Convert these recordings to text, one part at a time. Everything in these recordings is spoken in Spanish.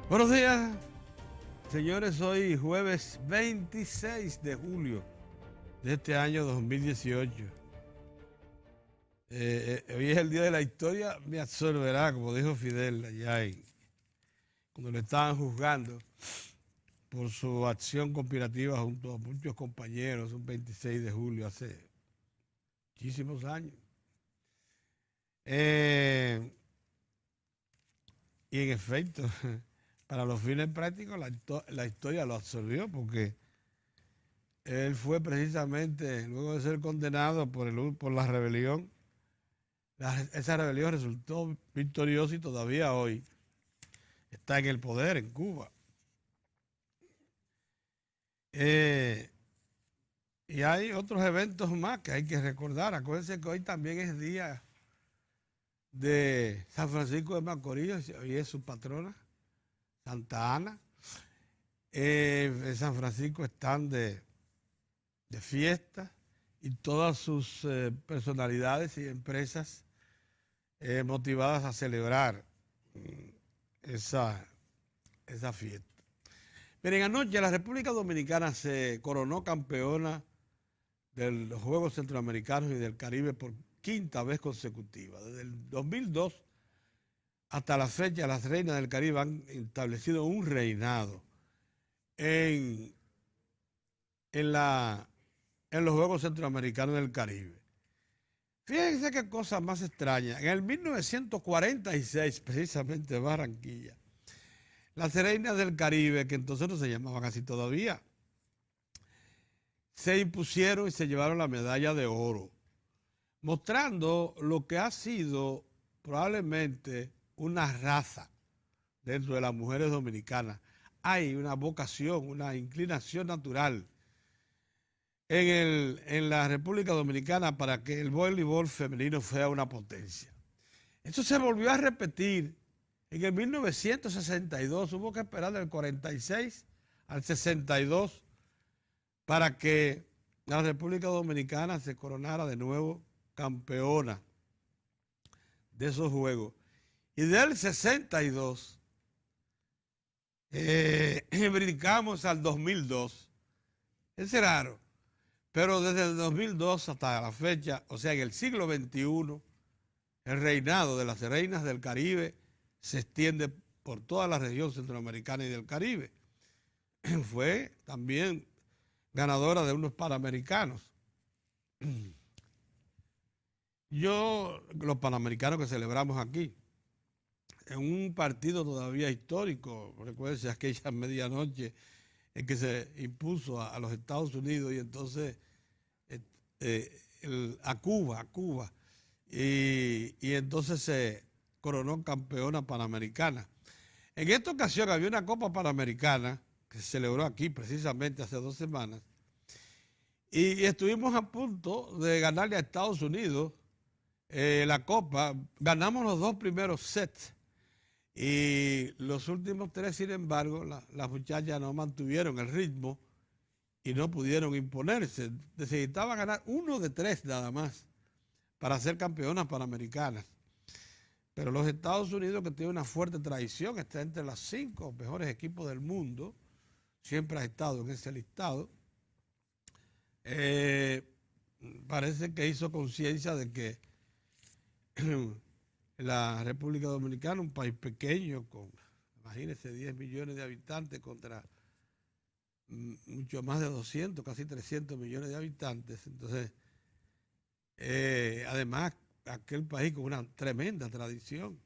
Buenos días, señores. Hoy jueves 26 de julio de este año 2018. Hoy es el día de la historia, me absorberá, como dijo Fidel cuando le estaban juzgando por su acción conspirativa junto a muchos compañeros, un 26 de julio hace muchísimos años. Y en efecto, para los fines prácticos, la historia lo absorbió porque él fue precisamente, luego de ser condenado por la rebelión, esa rebelión resultó victoriosa y todavía hoy está en el poder en Cuba. Y hay otros eventos más que hay que recordar. Acuérdense que hoy también es día de San Francisco de Macorís, hoy es su patrona, Santa Ana. En San Francisco están de fiesta y todas sus personalidades y empresas motivadas a celebrar esa fiesta. Miren, anoche la República Dominicana se coronó campeona de los Juegos Centroamericanos y del Caribe por quinta vez consecutiva. Desde el 2002 hasta la fecha, las reinas del Caribe han establecido un reinado en los Juegos Centroamericanos del Caribe. Fíjense qué cosa más extraña. En el 1946, precisamente Barranquilla, las reinas del Caribe, que entonces no se llamaban así todavía, se impusieron y se llevaron la medalla de oro, mostrando lo que ha sido probablemente una raza dentro de las mujeres dominicanas. Hay una vocación, una inclinación natural en la República Dominicana para que el voleibol femenino sea una potencia. Eso se volvió a repetir en el 1962, hubo que esperar del 46 al 62 para que la República Dominicana se coronara de nuevo campeona de esos juegos. Y del 62 brincamos al 2002. Es raro, pero desde el 2002 hasta la fecha, o sea, en el siglo XXI, el reinado de las reinas del Caribe se extiende por toda la región centroamericana y del Caribe. Fue también ganadora de unos panamericanos. Los panamericanos que celebramos aquí, en un partido todavía histórico, recuérdense aquella medianoche en que se impuso a los Estados Unidos y entonces a Cuba, y entonces se coronó campeona panamericana. En esta ocasión había una Copa Panamericana que se celebró aquí precisamente hace 2 semanas y estuvimos a punto de ganarle a Estados Unidos la Copa. Ganamos los 2 primeros sets y los últimos 3, sin embargo, las muchachas no mantuvieron el ritmo y no pudieron imponerse. Necesitaba ganar 1 de 3 nada más para ser campeonas panamericanas. Pero los Estados Unidos, que tiene una fuerte tradición, está entre los 5 mejores equipos del mundo, siempre ha estado en ese listado, parece que hizo conciencia de que la República Dominicana, un país pequeño, con, imagínense, 10 millones de habitantes contra mucho más de 200, casi 300 millones de habitantes. Entonces, además, aquel país con una tremenda tradición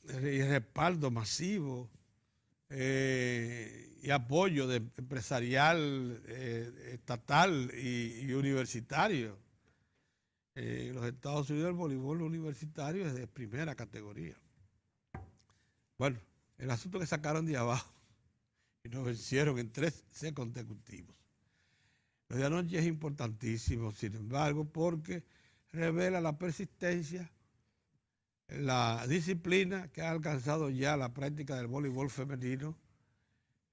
y respaldo masivo y apoyo empresarial, estatal y universitario. En los Estados Unidos el voleibol universitario es de primera categoría. Bueno, el asunto que sacaron de abajo y nos vencieron en 3 sets consecutivos. Lo de anoche es importantísimo, sin embargo, porque revela la persistencia, la disciplina que ha alcanzado ya la práctica del voleibol femenino.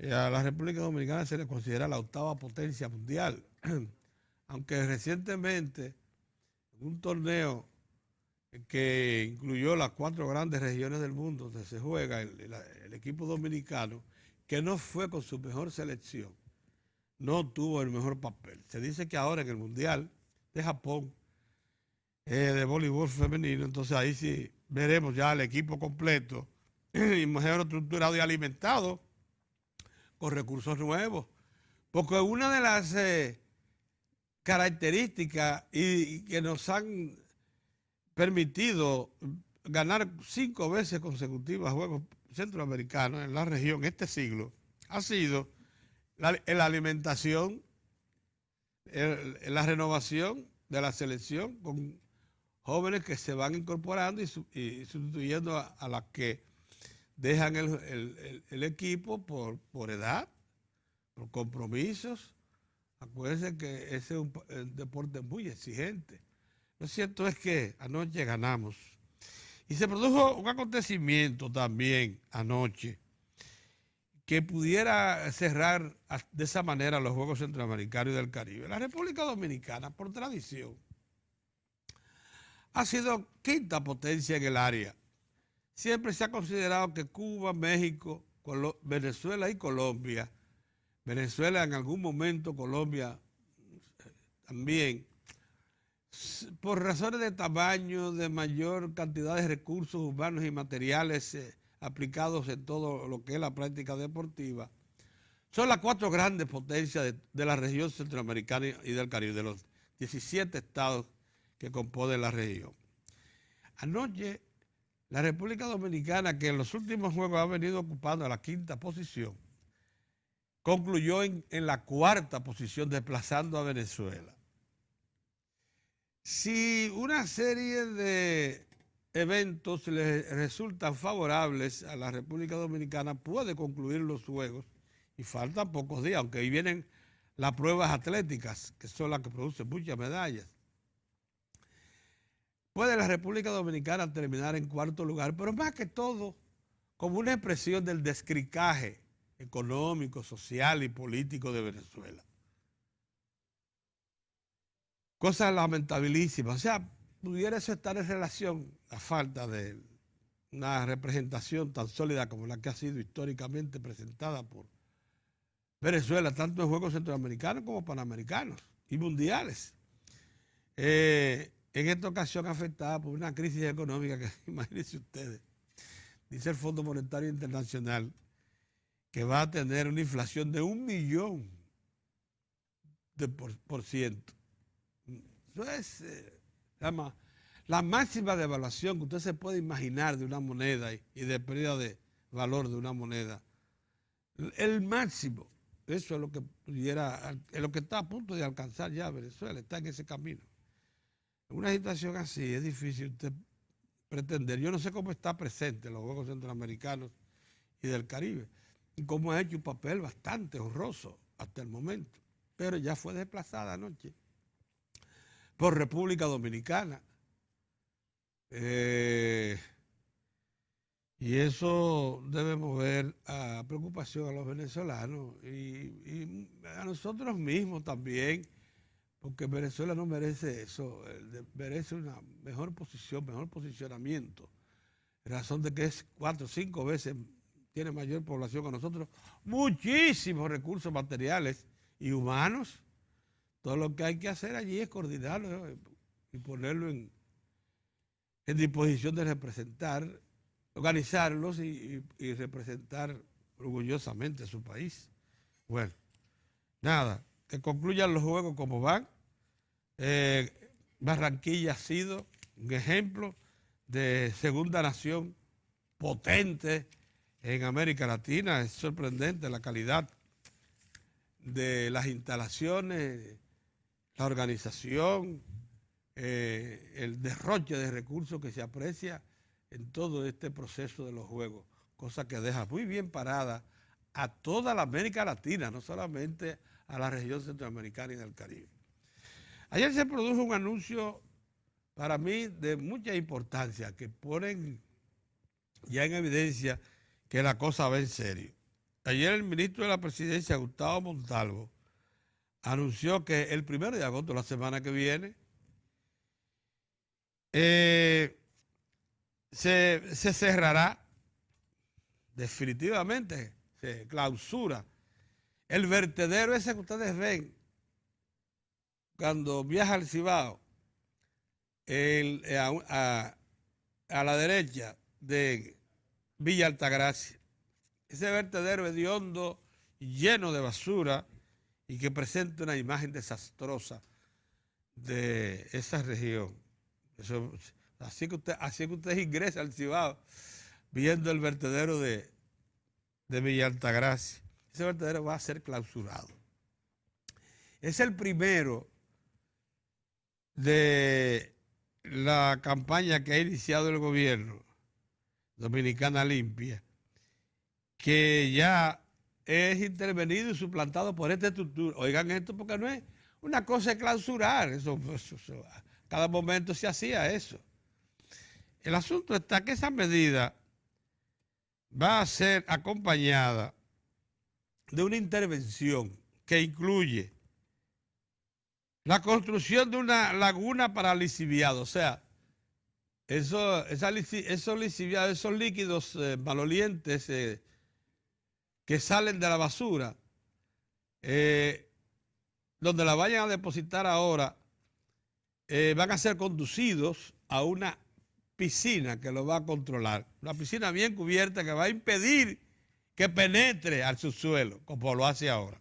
A la República Dominicana se le considera la 8ª potencia mundial, aunque recientemente en un torneo que incluyó las 4 grandes regiones del mundo donde se juega el equipo dominicano, que no fue con su mejor selección, no tuvo el mejor papel. Se dice que ahora en el Mundial de Japón de voleibol femenino, entonces ahí sí veremos ya el equipo completo y mejor estructurado y alimentado con recursos nuevos. Porque una de las características y que nos han permitido ganar 5 veces consecutivas Juegos Centroamericanos en la región este siglo ha sido la alimentación, la renovación de la selección con jóvenes que se van incorporando y sustituyendo a las que dejan el equipo por edad, por compromisos. Acuérdense que ese es un deporte muy exigente. Lo cierto es que anoche ganamos. Y se produjo un acontecimiento también anoche que pudiera cerrar de esa manera los Juegos Centroamericanos y del Caribe. La República Dominicana, por tradición, ha sido quinta potencia en el área. Siempre se ha considerado que Cuba, México, Venezuela y Colombia, Venezuela en algún momento, Colombia también, por razones de tamaño, de mayor cantidad de recursos humanos y materiales aplicados en todo lo que es la práctica deportiva, son las 4 grandes potencias de la región centroamericana y del Caribe, de los 17 estados que componen la región. Anoche, la República Dominicana, que en los últimos juegos ha venido ocupando la 5ª posición, concluyó en la 4ª posición, desplazando a Venezuela. Si una serie de eventos le resultan favorables a la República Dominicana, puede concluir los juegos, y faltan pocos días, aunque ahí vienen las pruebas atléticas, que son las que producen muchas medallas. Puede la República Dominicana terminar en 4º lugar, pero más que todo, como una expresión del descricaje económico, social y político de Venezuela. Cosa lamentabilísima. O sea, pudiera eso estar en relación a falta de una representación tan sólida como la que ha sido históricamente presentada por Venezuela, tanto en Juegos Centroamericanos como Panamericanos y mundiales. En esta ocasión afectada por una crisis económica que, imagínense ustedes, dice el Fondo Monetario Internacional que va a tener una inflación de 1.000.000%. Eso es la máxima devaluación que usted se puede imaginar de una moneda y de pérdida de valor de una moneda. El máximo. Eso es lo que pudiera, es lo que está a punto de alcanzar ya Venezuela, está en ese camino. En una situación así es difícil usted pretender. Yo no sé cómo está presente en los Juegos Centroamericanos y del Caribe y cómo ha hecho un papel bastante honroso hasta el momento, pero ya fue desplazada anoche por República Dominicana. Y eso debe mover a preocupación a los venezolanos y a nosotros mismos también, porque Venezuela no merece eso, merece una mejor posición, mejor posicionamiento, en razón de que es 4 o 5 veces, tiene mayor población que nosotros, muchísimos recursos materiales y humanos. Todo lo que hay que hacer allí es coordinarlo y ponerlo en disposición de representar, organizarlos y representar orgullosamente a su país. Bueno, nada, que concluyan los juegos como van. Barranquilla ha sido un ejemplo de segunda nación potente en América Latina. Es sorprendente la calidad de las instalaciones, la organización, el derroche de recursos que se aprecia en todo este proceso de los juegos, cosa que deja muy bien parada a toda la América Latina, no solamente a la región centroamericana y del Caribe. Ayer se produjo un anuncio para mí de mucha importancia, que ponen ya en evidencia que la cosa va en serio. Ayer el ministro de la Presidencia, Gustavo Montalvo, anunció que el 1 de agosto, la semana que viene, se cerrará definitivamente, se clausura. El vertedero ese que ustedes ven cuando viaja al Cibao, a la derecha de Villa Altagracia. Ese vertedero hediondo, lleno de basura y que presenta una imagen desastrosa de esa región. Eso, así que usted ingresa al Cibao viendo el vertedero de Villa Altagracia. Ese vertedero va a ser clausurado. Es el primero de la campaña que ha iniciado el gobierno Dominicana Limpia, que ya es intervenido y suplantado por esta estructura. Oigan esto, porque no es una cosa de clausurar, eso, cada momento se hacía eso. El asunto está que esa medida va a ser acompañada de una intervención que incluye la construcción de una laguna para lisiviados, o sea, esos lisiviados, esos líquidos malolientes que salen de la basura, donde la vayan a depositar ahora, van a ser conducidos a una piscina que lo va a controlar. Una piscina bien cubierta que va a impedir que penetre al subsuelo, como lo hace ahora.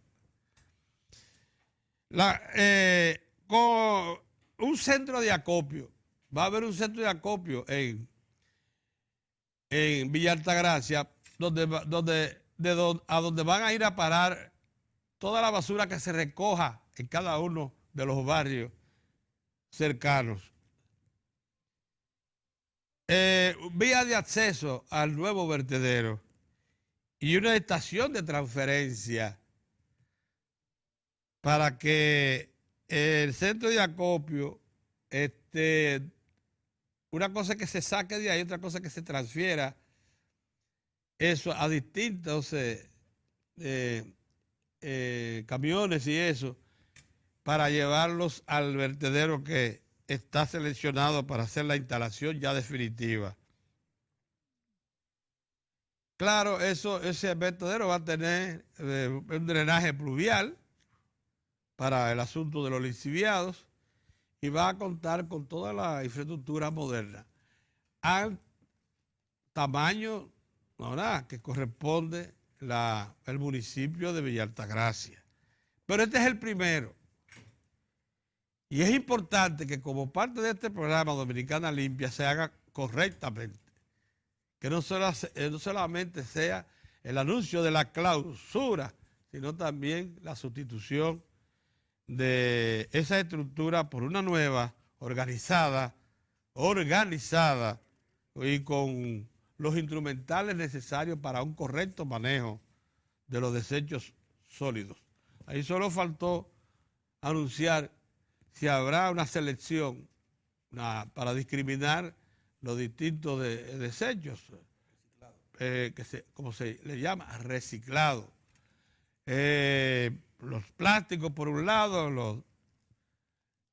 Con un centro de acopio, va a haber un centro de acopio en Villa Altagracia, a donde van a ir a parar toda la basura que se recoja en cada uno de los barrios cercanos. Vía de acceso al nuevo vertedero y una estación de transferencia para que el centro de acopio, una cosa es que se saque de ahí, otra cosa es que se transfiera eso a distintos camiones y eso, para llevarlos al vertedero que está seleccionado para hacer la instalación ya definitiva. Claro, ese vertedero va a tener un drenaje pluvial para el asunto de los lixiviados y va a contar con toda la infraestructura moderna al tamaño, ¿verdad?, que corresponde el municipio de Villa Altagracia. Pero este es el primero. Y es importante que como parte de este programa Dominicana Limpia se haga correctamente. Que no solamente sea el anuncio de la clausura, sino también la sustitución de esa estructura por una nueva, organizada y con los instrumentales necesarios para un correcto manejo de los desechos sólidos. Ahí solo faltó anunciar si habrá una selección para discriminar los distintos desechos, como se le llama, reciclado. Los plásticos por un lado, los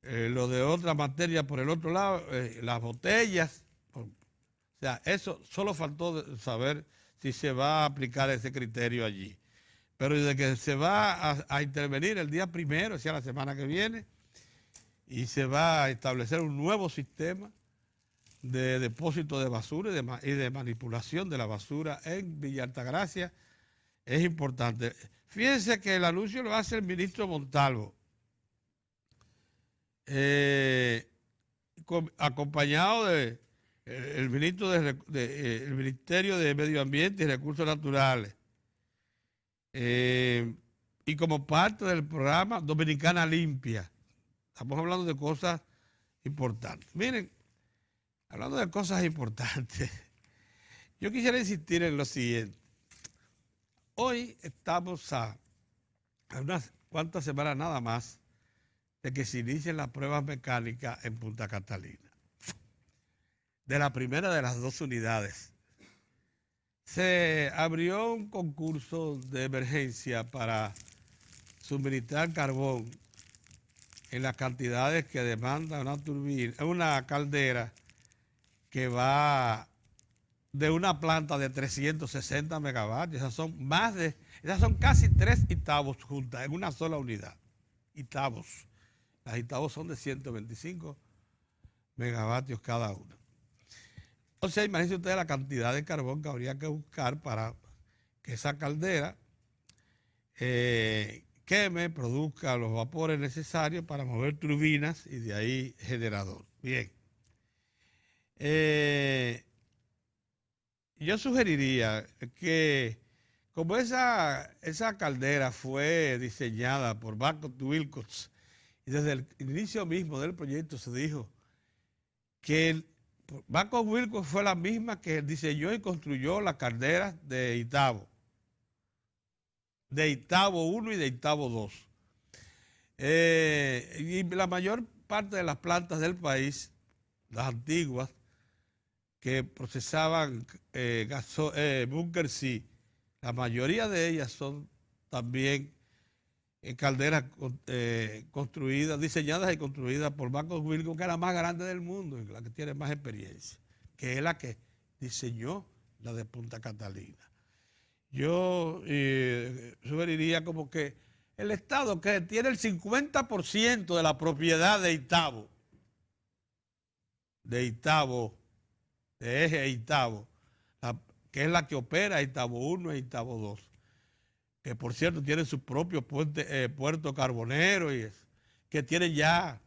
de otra materia por el otro lado, las botellas. O sea, eso solo faltó saber si se va a aplicar ese criterio allí. Pero desde que se va a intervenir el día primero, o sea, la semana que viene, y se va a establecer un nuevo sistema de depósito de basura y de manipulación de la basura en Villa Altagracia, es importante. Fíjense que el anuncio lo hace el ministro Montalvo, acompañado del ministro el Ministerio de Medio Ambiente y Recursos Naturales, y como parte del programa Dominicana Limpia. Estamos hablando de cosas importantes. Miren, hablando de cosas importantes, yo quisiera insistir en lo siguiente. Hoy estamos a unas cuantas semanas nada más de que se inicien las pruebas mecánicas en Punta Catalina. De la primera de las dos unidades. Se abrió un concurso de emergencia para suministrar carbón en las cantidades que demanda una turbina, una caldera que va de una planta de 360 megavatios. Esas son casi 3 Itavos juntas en una sola unidad. Itavos. Las Itavos son de 125 megavatios cada una. Entonces, imagínense ustedes la cantidad de carbón que habría que buscar para que esa caldera queme, produzca los vapores necesarios para mover turbinas y de ahí generador. Bien. Yo sugeriría que, como esa caldera fue diseñada por Babcock Wilcox, y desde el inicio mismo del proyecto se dijo que Babcock Wilcox fue la misma que diseñó y construyó las calderas de Itabo 1 y de Itabo 2. Y la mayor parte de las plantas del país, las antiguas, que procesaban Bunker C, la mayoría de ellas son también calderas construidas, diseñadas y construidas por Babcock Wilcox, que es la más grande del mundo y la que tiene más experiencia, que es la que diseñó la de Punta Catalina. Yo sugeriría como que el Estado, que tiene el 50% de la propiedad de Itabo, de Eje Itabo, que es la que opera Itabo 1 e Itabo 2, que por cierto tiene su propio puerto carbonero, y que tiene ya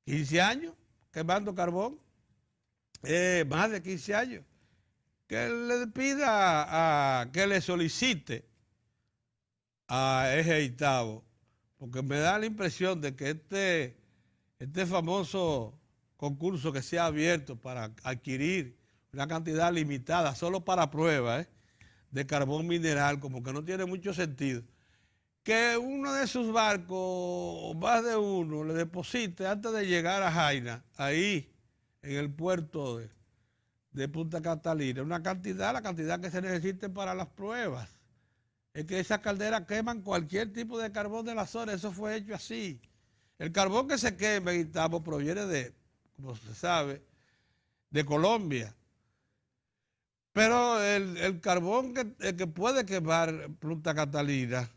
15 años quemando carbón, más de 15 años, que le pida, que le solicite a Eje Itabo, porque me da la impresión de que este famoso concurso que se ha abierto para adquirir una cantidad limitada, solo para pruebas, de carbón mineral, como que no tiene mucho sentido, que uno de sus barcos, o más de uno, le deposite antes de llegar a Jaina, ahí en el puerto de Punta Catalina, la cantidad que se necesite para las pruebas. Es que esas calderas queman cualquier tipo de carbón de la zona, eso fue hecho así. El carbón que se quema en Itabo proviene como se sabe, de Colombia. Pero el carbón que puede quemar Punta Catalina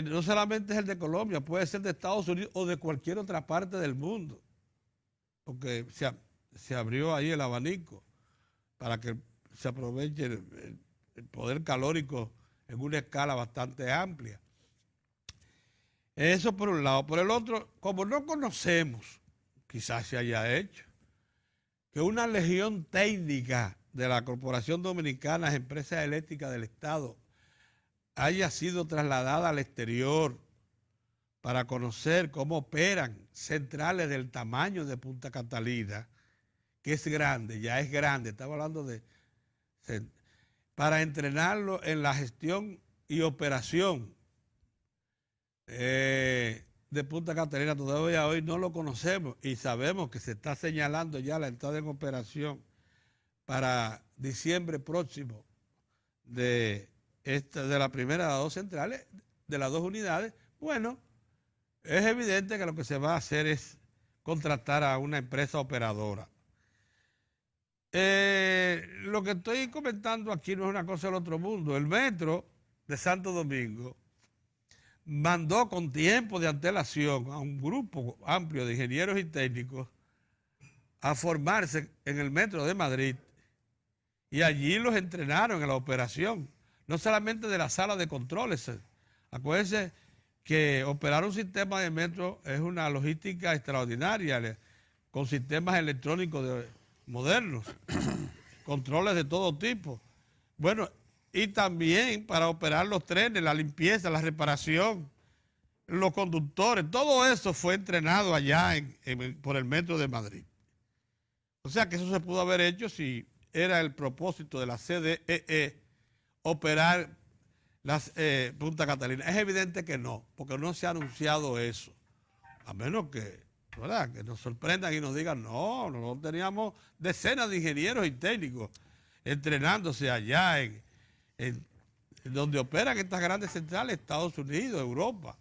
no solamente es el de Colombia, puede ser de Estados Unidos o de cualquier otra parte del mundo, porque se abrió ahí el abanico para que se aproveche el poder calórico en una escala bastante amplia. Eso por un lado. Por el otro, como no conocemos, quizás se haya hecho, que una legión técnica de la Corporación Dominicana de Empresas Eléctricas del Estado haya sido trasladada al exterior para conocer cómo operan centrales del tamaño de Punta Catalina, que es grande, ya es grande, estamos hablando para entrenarlo en la gestión y operación de Punta Catalina. Todavía hoy no lo conocemos y sabemos que se está señalando ya la entrada en operación para diciembre próximo de la primera de las dos centrales, de las dos unidades. Bueno, es evidente que lo que se va a hacer es contratar a una empresa operadora. Lo que estoy comentando aquí no es una cosa del otro mundo. El Metro de Santo Domingo mandó con tiempo de antelación a un grupo amplio de ingenieros y técnicos a formarse en el Metro de Madrid, y allí los entrenaron en la operación, no solamente de la sala de controles. Acuérdense que operar un sistema de metro es una logística extraordinaria, con sistemas electrónicos modernos, controles de todo tipo. Bueno, y también para operar los trenes, la limpieza, la reparación, los conductores, todo eso fue entrenado allá por el Metro de Madrid. O sea que eso se pudo haber hecho si era el propósito de la CDEE operar Punta Catalina. Es evidente que no, porque no se ha anunciado eso. A menos que, ¿verdad?, que nos sorprendan y nos digan, no teníamos decenas de ingenieros y técnicos entrenándose allá en donde operan estas grandes centrales, Estados Unidos, Europa.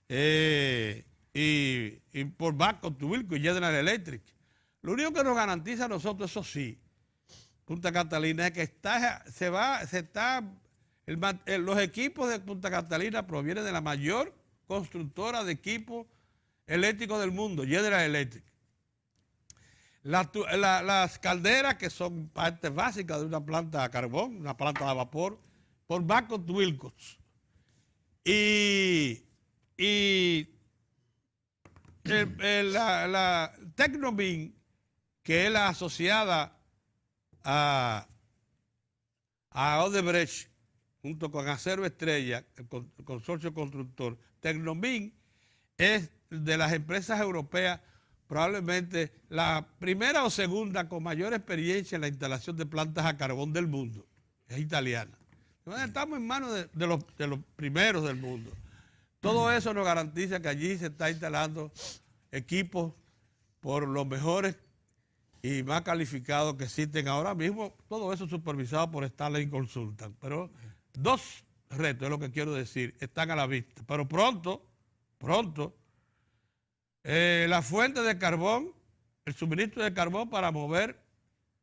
Y por Babcock Wilcox y General Electric. Lo único que nos garantiza a nosotros, eso sí, Punta Catalina es que los equipos de Punta Catalina provienen de la mayor constructora de equipos eléctricos del mundo, General Electric. Las calderas, que son partes básicas de una planta de carbón, una planta de vapor, por Babcock Wilcox. Y la Tecnomin, que es la asociada a Odebrecht, junto con Acero Estrella, el consorcio constructor. Tecnomin es de las empresas europeas probablemente la primera o segunda con mayor experiencia en la instalación de plantas a carbón del mundo. Es italiana. Estamos en manos de los primeros del mundo. Todo eso nos garantiza que allí se está instalando equipos por los mejores y más calificados que existen ahora mismo. Todo eso supervisado por Stanley Consultant. Pero dos retos, es lo que quiero decir, están a la vista. Pero pronto, la fuente de carbón, el suministro de carbón para mover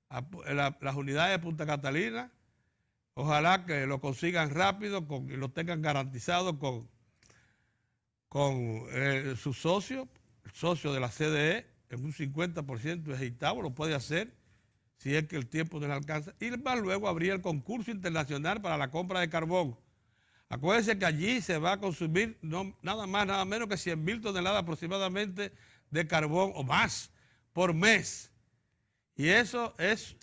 las unidades de Punta Catalina, ojalá que lo consigan rápido y lo tengan garantizado con su socio, el socio de la CDE, en un 50% de Gitabo, lo puede hacer si es que el tiempo no le alcanza. Y más luego habría el concurso internacional para la compra de carbón. Acuérdense que allí se va a consumir nada más, nada menos que 100.000 toneladas aproximadamente de carbón o más por mes. Y eso es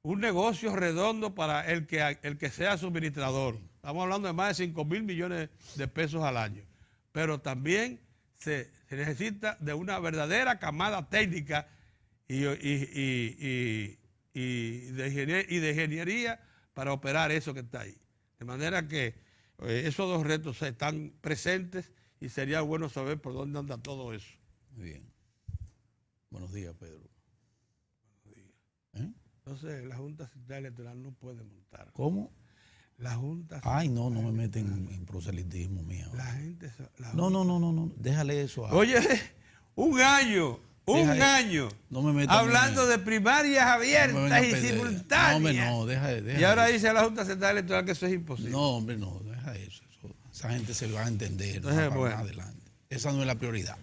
un negocio redondo para el que sea suministrador. Estamos hablando de más de 5.000 millones de pesos al año. Pero también se necesita de una verdadera camada técnica y de ingeniería para operar eso que está ahí. De manera que esos dos retos están presentes y sería bueno saber por dónde anda todo eso. Muy bien. Buenos días, Pedro. Buenos días. Entonces, la Junta Central Electoral no puede montar. ¿Cómo? La Junta Ay, no me meten en proselitismo mío. No. Déjale eso. Oye, un año. No me metan hablando de primarias abiertas y simultáneas. No, deja y ahora eso. dice la Junta Central Electoral que eso es imposible. No, hombre, no, deja eso. Esa gente se va a entender. Entonces, más adelante. Esa no es la prioridad.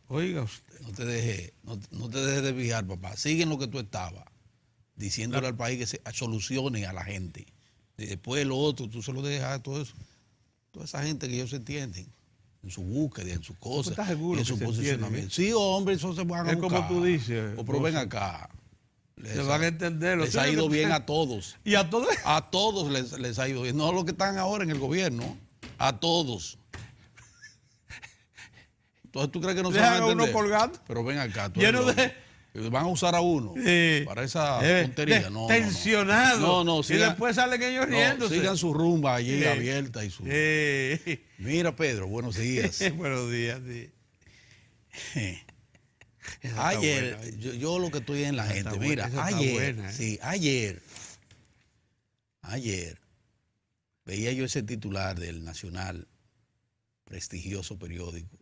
Oiga usted. No te dejes desviar, papá. Sigue en lo que tú estabas, diciéndole al país que se solucione a la gente. Y después lo otro, tú se lo dejas a todo eso. Toda esa gente que ellos se entienden en su búsqueda, en sus cosas, ¿Estás seguro en su que posicionamiento. Sí, hombre, eso se van a buscar. Es como tú dices. O pero ven acá. Se van a entender. Les ha ido bien a todos. ¿Y a todos? A todos les ha ido bien. No a los que están ahora en el gobierno. A todos. Entonces, ¿tú crees que no se van a entender? Uno colgando. Pero ven acá. Van a usar a uno para esa tontería. Tensionado. No, y después salen ellos riéndose. Sigan su rumba allí abierta. Mira, Pedro, buenos días. Buenos días, sí. Ayer, yo lo que estoy en la gente, mira, ayer veía yo ese titular del Nacional, prestigioso periódico,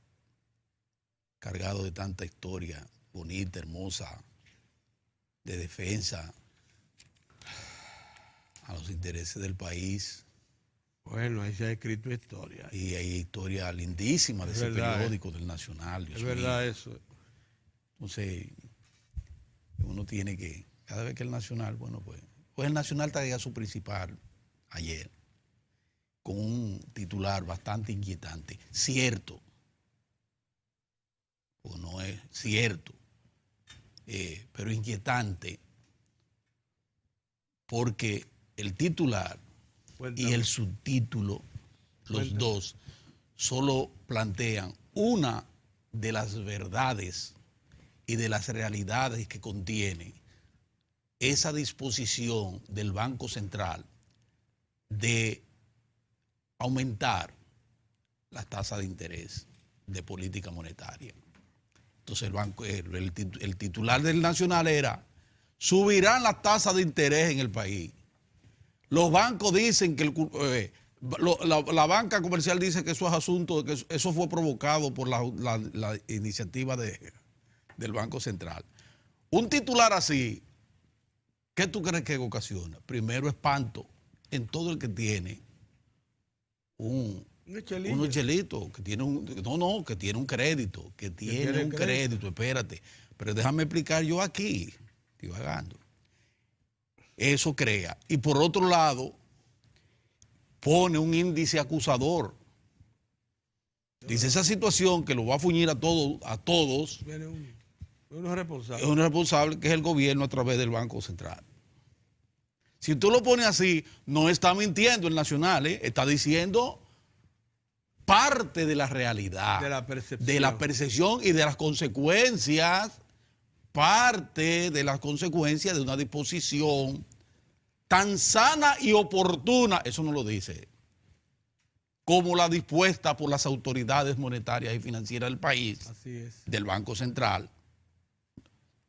cargado de tanta historia bonita, hermosa, de defensa a los intereses del país. Bueno, ahí se ha escrito historia. Y hay historia lindísima de ese periódico del Nacional. Es verdad eso. Entonces, uno tiene que, cada vez que el Nacional, pues el Nacional traía su principal ayer, con un titular bastante inquietante. Cierto, o no es cierto, pero inquietante, porque el titular y el subtítulo, los dos, solo plantean una de las verdades y de las realidades que contiene esa disposición del Banco Central de aumentar la tasa de interés de política monetaria. Entonces el titular del Nacional era: subirán las tasas de interés en el país. Los bancos dicen que la banca comercial dice que eso es asunto, que eso fue provocado por la iniciativa del Banco Central. Un titular así ¿Qué tú crees que ocasiona? Primero, espanto en todo el que tiene unos chelitos, que tiene que tiene un crédito, espérate. Pero déjame explicar yo aquí, divagando. Eso crea. Y por otro lado, pone un índice acusador. Dice, esa situación que lo va a fuñir a todos, uno responsable. es un responsable que es el gobierno a través del Banco Central. Si tú lo pones así, no está mintiendo el Nacional, está diciendo parte de la realidad, de la percepción y de las consecuencias, parte de las consecuencias de una disposición tan sana y oportuna, eso no lo dice, como la dispuesta por las autoridades monetarias y financieras del país, así es, del Banco Central.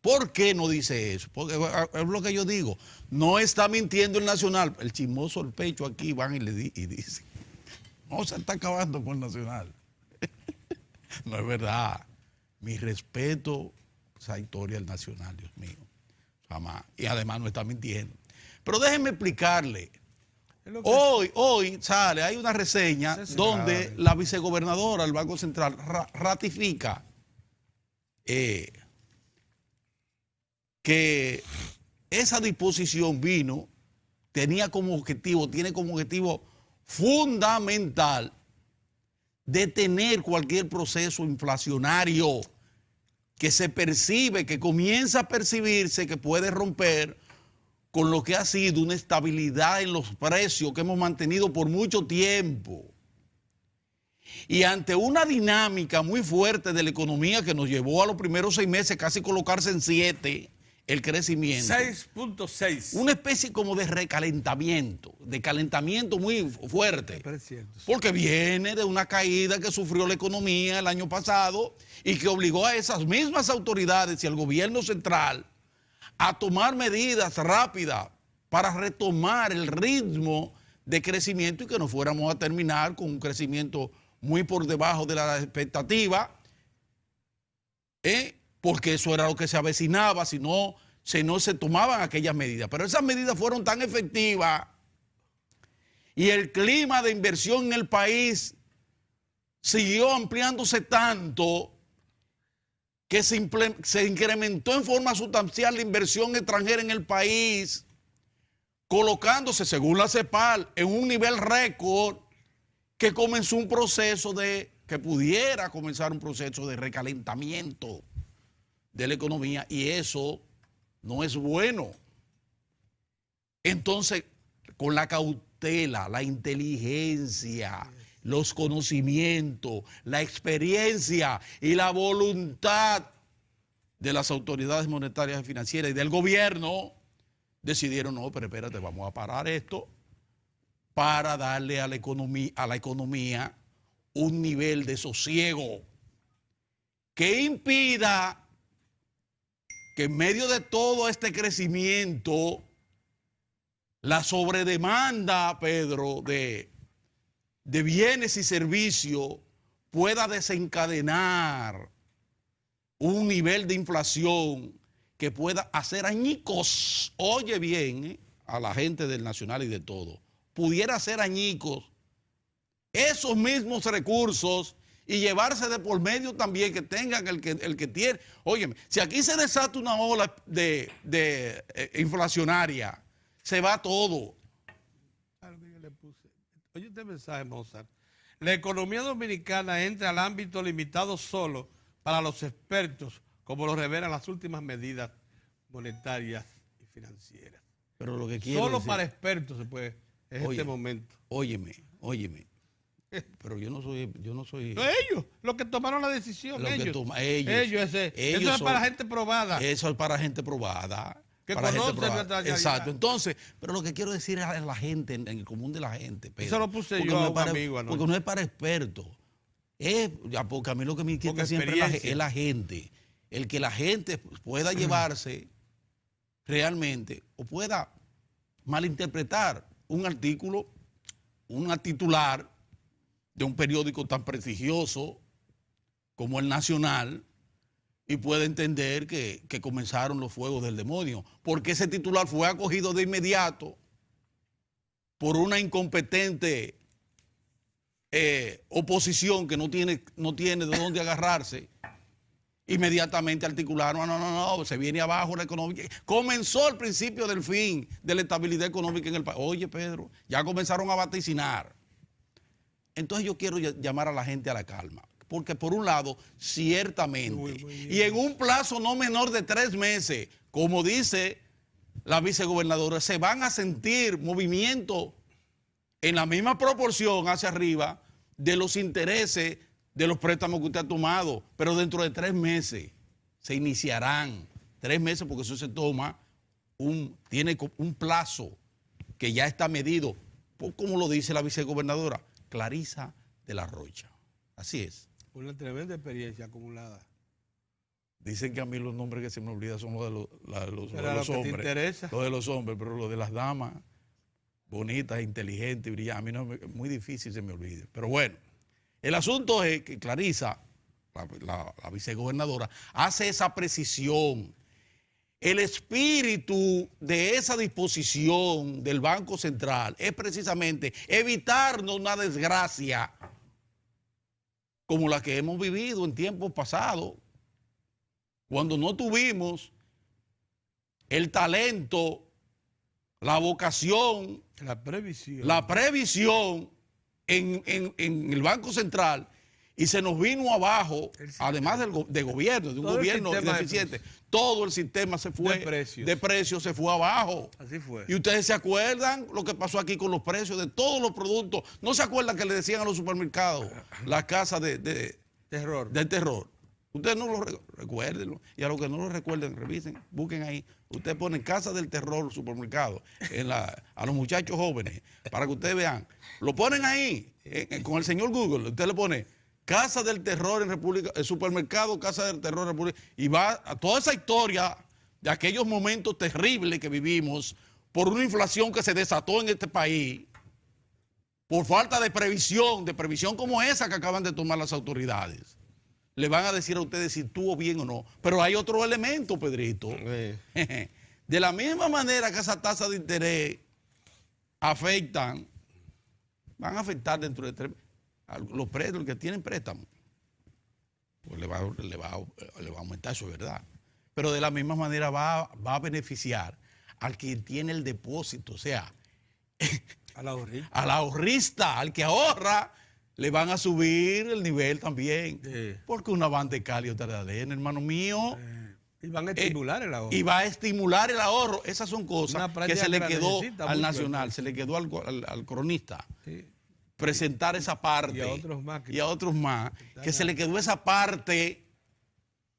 ¿Por qué no dice eso? Porque es lo que yo digo, no está mintiendo el Nacional. El chismoso el pecho aquí van y dicen, no, se está acabando con el Nacional. No es verdad. Mi respeto a esa historia del Nacional, Dios mío. Jamás. Y además no está mintiendo. Pero déjenme explicarle. Hoy sale, hay una reseña donde la vicegobernadora del Banco Central ratifica que esa disposición tiene como objetivo fundamental detener cualquier proceso inflacionario que se percibe, que comienza a percibirse que puede romper con lo que ha sido una estabilidad en los precios que hemos mantenido por mucho tiempo. Y ante una dinámica muy fuerte de la economía que nos llevó a los primeros 6 meses casi colocarse en 7, el crecimiento. 6.6. Una especie como de recalentamiento, de calentamiento muy fuerte. Porque viene de una caída que sufrió la economía el año pasado y que obligó a esas mismas autoridades y al gobierno central a tomar medidas rápidas para retomar el ritmo de crecimiento y que no fuéramos a terminar con un crecimiento muy por debajo de la expectativa, porque eso era lo que se avecinaba si no se tomaban aquellas medidas. Pero esas medidas fueron tan efectivas y el clima de inversión en el país siguió ampliándose tanto que se incrementó en forma sustancial la inversión extranjera en el país, colocándose, según la CEPAL, en un nivel récord que comenzó un proceso que pudiera comenzar un proceso de recalentamiento de la economía, y eso no es bueno. Entonces, con la cautela, la inteligencia, los conocimientos, la experiencia y la voluntad de las autoridades monetarias y financieras y del gobierno, decidieron, no, pero espérate, vamos a parar esto para darle a la economía un nivel de sosiego que impida que en medio de todo este crecimiento, la sobredemanda, Pedro, de bienes y servicios pueda desencadenar un nivel de inflación que pueda hacer añicos, oye bien, a la gente del Nacional y de todo, pudiera hacer añicos esos mismos recursos y llevarse de por medio también que tengan el que tiene. Óyeme, si aquí se desata una ola de inflacionaria, se va todo. Oye, este mensaje, Mozart. La economía dominicana entra al ámbito limitado solo para los expertos, como lo revelan las últimas medidas monetarias y financieras. Pero lo que quiero solo decir, para expertos se puede en este momento. Óyeme. Pero yo no soy. No, ellos, los que tomaron la decisión. Eso es para gente probada. Eso es para gente probada. Que conoce nuestra realidad. Exacto. Entonces, pero lo que quiero decir es a la gente, en el común de la gente, Pedro, eso lo puse yo a un amigo. Porque no es para expertos. Porque a mí lo que me inquieta siempre es la gente. El que la gente pueda llevarse realmente o pueda malinterpretar un artículo, una titular de un periódico tan prestigioso como el Nacional y puede entender que comenzaron los fuegos del demonio, porque ese titular fue acogido de inmediato por una incompetente oposición que no tiene de dónde agarrarse. Inmediatamente articularon, no, se viene abajo la economía. Comenzó el principio del fin de la estabilidad económica en el país. Oye, Pedro, ya comenzaron a vaticinar. Entonces yo quiero llamar a la gente a la calma, porque por un lado, ciertamente, y en un plazo no menor de 3 meses, como dice la vicegobernadora, se van a sentir movimientos en la misma proporción hacia arriba de los intereses de los préstamos que usted ha tomado, pero dentro de 3 meses se iniciarán. 3 meses porque eso se toma, tiene un plazo que ya está medido, como lo dice la vicegobernadora Clarisa de la Rocha. Así es. Una tremenda experiencia acumulada. Dicen que a mí los nombres que se me olvidan son los de los hombres. ¿Te interesa? Los de los hombres, pero los de las damas, bonitas, inteligentes, brillantes, a mí no es muy difícil se me olvide. Pero bueno, el asunto es que Clarisa, la vicegobernadora, hace esa precisión. El espíritu de esa disposición del Banco Central es precisamente evitarnos una desgracia como la que hemos vivido en tiempos pasados, cuando no tuvimos el talento, la vocación, la previsión en el Banco Central, y se nos vino abajo, además de gobierno, de un gobierno ineficiente, todo el sistema se fue de precios se fue abajo. Así fue. Y ustedes se acuerdan lo que pasó aquí con los precios de todos los productos. ¿No se acuerdan que le decían a los supermercados las casas del terror? Ustedes no lo recuerden, y a los que no lo recuerden, revisen, busquen ahí. Ustedes ponen Casa del Terror supermercado a los muchachos jóvenes para que ustedes vean. Lo ponen ahí con el señor Google. Usted le pone Casa del Terror en República, el supermercado Casa del Terror en República, y va a toda esa historia de aquellos momentos terribles que vivimos por una inflación que se desató en este país, por falta de previsión como esa que acaban de tomar las autoridades. Le van a decir a ustedes si estuvo bien o no. Pero hay otro elemento, Pedrito. De la misma manera que esas tasas de interés van a afectar dentro de 3 meses. Los que tienen préstamos, pues le va a aumentar, eso es verdad. Pero de la misma manera va a beneficiar al que tiene el depósito, o sea, al ahorrista, al que ahorra, le van a subir el nivel también. Sí. Porque una banda de cal y otra de arena, hermano mío. Y van a estimular el ahorro. Y va a estimular el ahorro. Esas son cosas que se le quedó al Nacional, se le quedó al cronista. Sí. Presentar esa parte y a otros más que se le quedó esa parte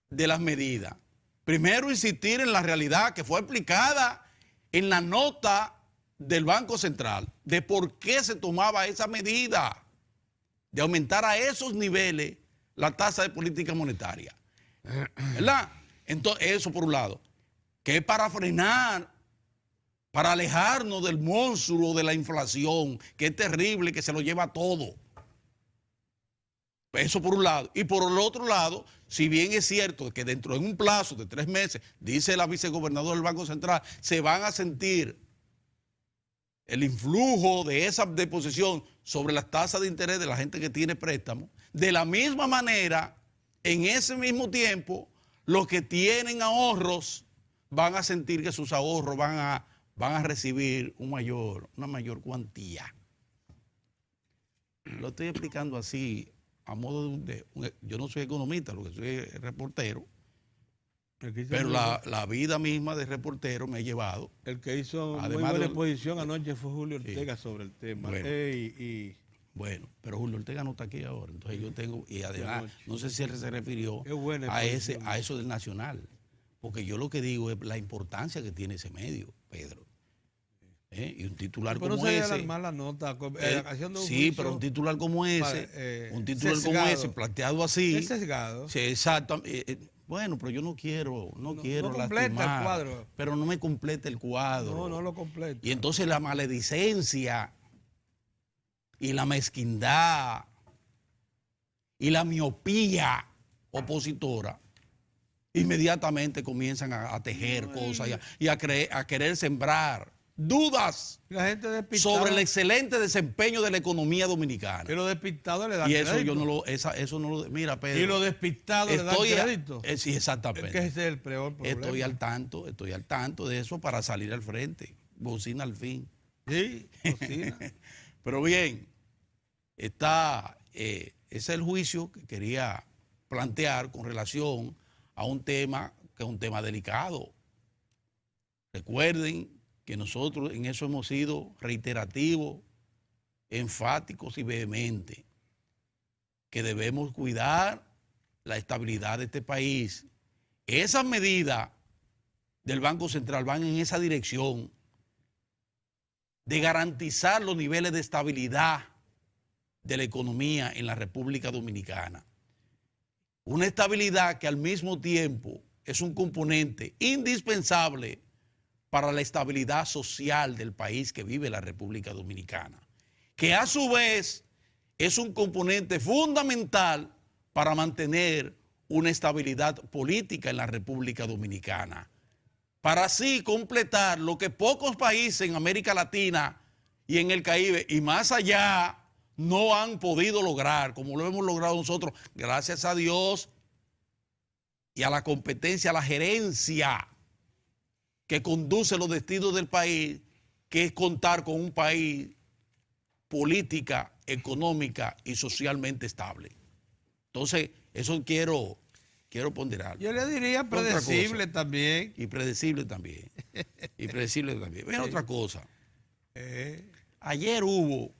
de las medidas. Primero, insistir en la realidad que fue explicada en la nota del Banco Central de por qué se tomaba esa medida de aumentar a esos niveles la tasa de política monetaria, ¿verdad? Entonces, eso por un lado, que es para frenar, para alejarnos del monstruo de la inflación, que es terrible, que se lo lleva todo. Eso por un lado. Y por el otro lado, si bien es cierto que dentro de un plazo de 3 meses, dice la vicegobernadora del Banco Central, se van a sentir el influjo de esa deposición sobre las tasas de interés de la gente que tiene préstamos, de la misma manera, en ese mismo tiempo, los que tienen ahorros van a sentir que sus ahorros van a recibir una mayor cuantía. Lo estoy explicando así, a modo yo no soy economista, lo que soy es reportero, pero la vida misma de reportero me ha llevado. El que hizo muy buena exposición anoche fue Julio Ortega sobre el tema. Bueno, pero Julio Ortega no está aquí ahora, entonces yo tengo, y además, no sé si él se refirió a eso del Nacional, porque yo lo que digo es la importancia que tiene ese medio, Pedro. Y un titular como ese. Pero no se la nota. Sí, pero un titular como ese, planteado así. Es sesgado. Sí, exacto. Bueno, pero yo no quiero lastimar, el cuadro. Pero no me completa el cuadro. No lo completa. Y entonces la maledicencia y la mezquindad y la miopía opositora inmediatamente comienzan a tejer cosas y a querer sembrar dudas La gente despistada, sobre el excelente desempeño de la economía dominicana. y los despistados le dan Y eso crédito. yo no lo, eso no lo, mira, Pedro. Y los despistados le dan crédito. Sí, exactamente. Es que ese es el peor problema. Estoy al tanto de eso para salir al frente. Bocina al fin. Sí, cocina. Pero bien, ese es el juicio que quería plantear con relación a un tema que es un tema delicado. Recuerden que nosotros en eso hemos sido reiterativos, enfáticos y vehementes, que debemos cuidar la estabilidad de este país. Esas medidas del Banco Central van en esa dirección de garantizar los niveles de estabilidad de la economía en la República Dominicana. Una estabilidad que al mismo tiempo es un componente indispensable para la estabilidad social del país que vive la República Dominicana, que a su vez es un componente fundamental para mantener una estabilidad política en la República Dominicana, para así completar lo que pocos países en América Latina y en el Caribe y más allá no han podido lograr, como lo hemos logrado nosotros, gracias a Dios y a la competencia, a la gerencia que conduce los destinos del país, que es contar con un país política, económica y socialmente estable. Entonces, eso quiero ponderarlo. Yo le diría predecible también. Y predecible también. Y predecible también. Vean otra cosa. Ayer hubo,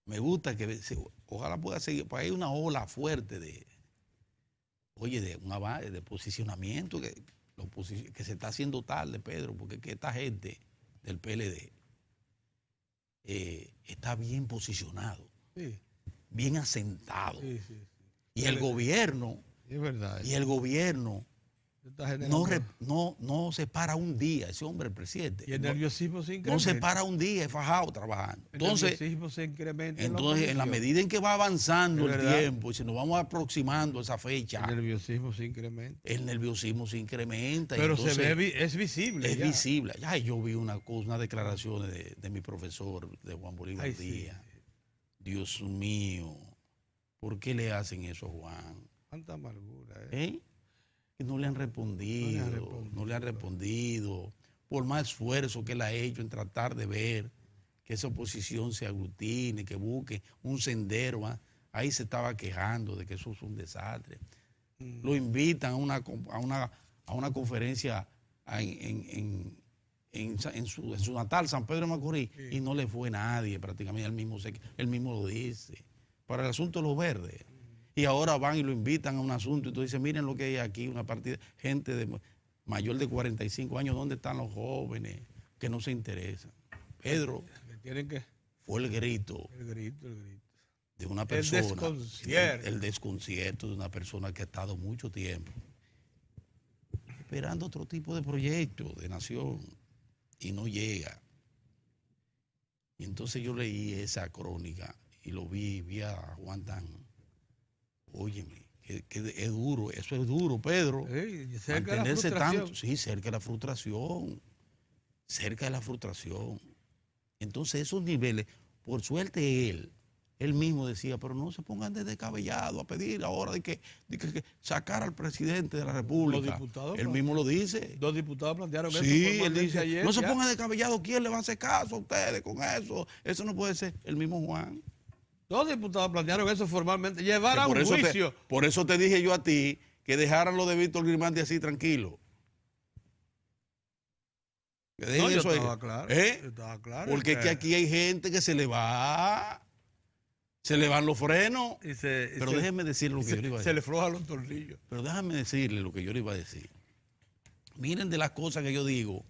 me gusta que, ojalá pueda seguir, pues hay una ola fuerte de posicionamiento que se está haciendo tarde, Pedro, porque es que esta gente del PLD está bien posicionado, Sí. bien asentado. Sí. Y el gobierno, Es verdad. y el gobierno no se para un día, ese hombre, el presidente. Y el nerviosismo se incrementa. No se para un día, es fajado trabajando. Entonces, el nerviosismo se incrementa. en la medida en que va avanzando Es el verdad. tiempo y se nos vamos aproximando a esa fecha, El nerviosismo se incrementa. el nerviosismo se incrementa. Pero entonces, se ve, es visible. es ya. visible. Ya yo vi unas declaraciones de mi profesor, de Juan Bolívar Ay, sí. Díaz. Dios mío, ¿por qué le hacen eso a Juan? Cuánta amargura. Que no le han respondido, no le han respondido, por más esfuerzo que él ha hecho en tratar de ver que esa oposición se aglutine, que busque un sendero. Ahí se estaba quejando de que eso es un desastre. Lo invitan a una conferencia en su natal, San Pedro de Macorís, Sí. y no le fue nadie prácticamente, él mismo lo dice, para el asunto de los verdes. Y ahora van y lo invitan a un asunto y tú dices, miren lo que hay aquí, una partida, gente mayor de 45 años, ¿dónde están los jóvenes que no se interesan? Pedro, fue el grito de una persona, el desconcierto de una persona que ha estado mucho tiempo esperando otro tipo de proyecto de nación y no llega. Y entonces yo leí esa crónica y vi a Juan tan, óyeme, que es duro, eso es duro, Pedro. Cerca de la frustración. Cerca de la frustración. Cerca de la frustración. Entonces esos niveles, por suerte él mismo decía, pero no se pongan de descabellado a pedir ahora de que sacar al presidente de la República. Los diputados, él mismo lo dice. 2 diputados plantearon eso. Sí, él dice, ayer, no se pongan de descabellado, ¿quién le va a hacer caso a ustedes con eso? Eso no puede ser. El mismo Juan. 2 diputados plantearon eso formalmente. Llevar a un juicio. Por eso te dije yo a ti que dejaran lo de Víctor Grimaldi así tranquilo. Que dejen No, yo eso ahí. estaba claro. Yo estaba claro. Porque es que aquí hay gente que se le van los frenos. Pero déjeme decirle lo que yo le iba a decir. Se le flojan los tornillos. Pero déjame decirle lo que yo le iba a decir. Miren de las cosas que yo digo.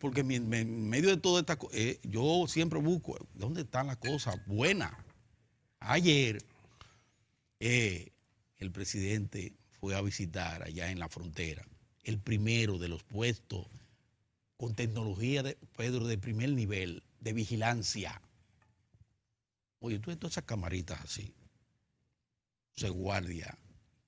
Porque en medio de toda esta cosa, yo siempre busco dónde están las cosas buenas. Ayer, el presidente fue a visitar allá en la frontera el primero de los puestos con tecnología de primer nivel de vigilancia. Oye, tú ves todas esas camaritas así. se guardia,